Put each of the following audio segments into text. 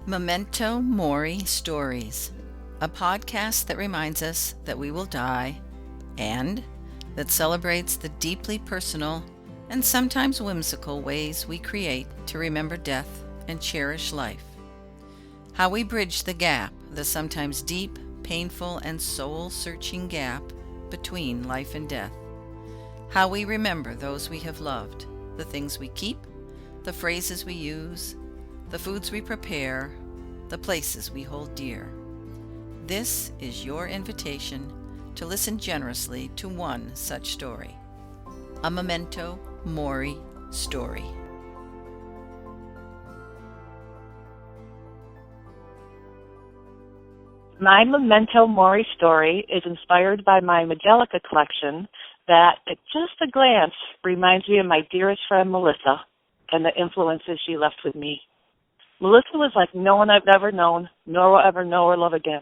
Memento Mori Stories, a podcast that reminds us that we will die and that celebrates the deeply personal and sometimes whimsical ways we create to remember death and cherish life. How we bridge the gap, the sometimes deep, painful, and soul-searching gap between life and death. How we remember those we have loved, the things we keep, the phrases we use, the foods we prepare, the places we hold dear. This is your invitation to listen generously to one such story. A Memento Mori story. My Memento Mori story is inspired by my Majolica collection that, at just a glance, reminds me of my dearest friend Melissa and the influences she left with me. Melissa was like no one I've ever known, nor will ever know or love again.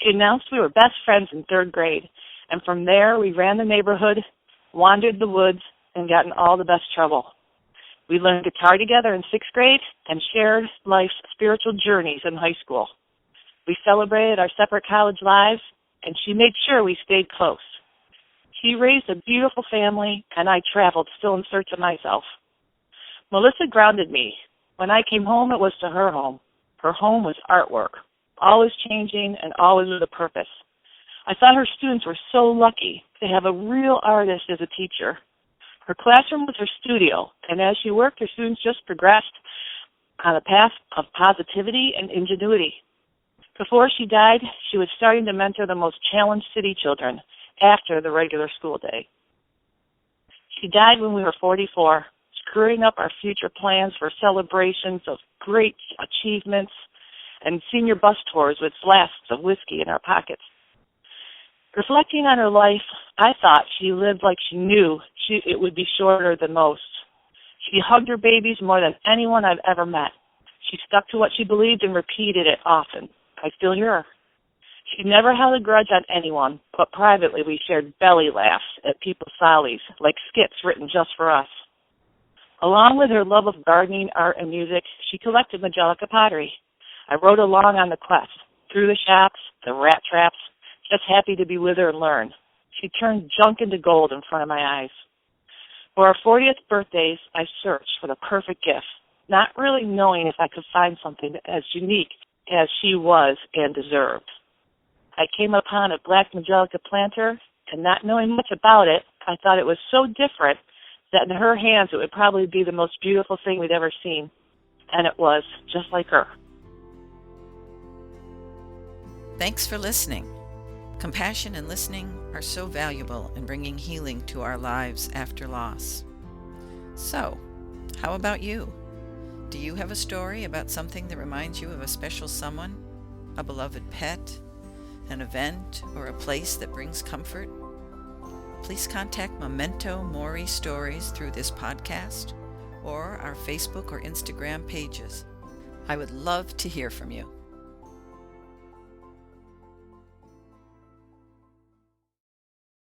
She announced we were best friends in third grade, and from there we ran the neighborhood, wandered the woods, and got in all the best trouble. We learned guitar together in sixth grade and shared life's spiritual journeys in high school. We celebrated our separate college lives, and she made sure we stayed close. She raised a beautiful family, and I traveled still in search of myself. Melissa grounded me. When I came home, it was to her home. Her home was artwork, always changing and always with a purpose. I thought her students were so lucky to have a real artist as a teacher. Her classroom was her studio, and as she worked, her students just progressed on a path of positivity and ingenuity. Before she died, she was starting to mentor the most challenged city children after the regular school day. She died when we were 44, screwing up our future plans for celebrations of great achievements and senior bus tours with flasks of whiskey in our pockets. Reflecting on her life, I thought she lived like she knew it would be shorter than most. She hugged her babies more than anyone I've ever met. She stuck to what she believed and repeated it often. I still hear her. She never held a grudge on anyone, but privately we shared belly laughs at people's follies, like skits written just for us. Along with her love of gardening, art, and music, she collected Majolica pottery. I rode along on the quest, through the shops, the rat traps, just happy to be with her and learn. She turned junk into gold in front of my eyes. For our 40th birthdays, I searched for the perfect gift, not really knowing if I could find something as unique as she was and deserved. I came upon a black Majolica planter, and not knowing much about it, I thought it was so different that in her hands it would probably be the most beautiful thing we'd ever seen. And it was, just like her. Thanks for listening. Compassion and listening are so valuable in bringing healing to our lives after loss. So, how about you? Do you have a story about something that reminds you of a special someone, a beloved pet, an event, or a place that brings comfort? Please contact Memento Mori Stories through this podcast or our Facebook or Instagram pages. I would love to hear from you.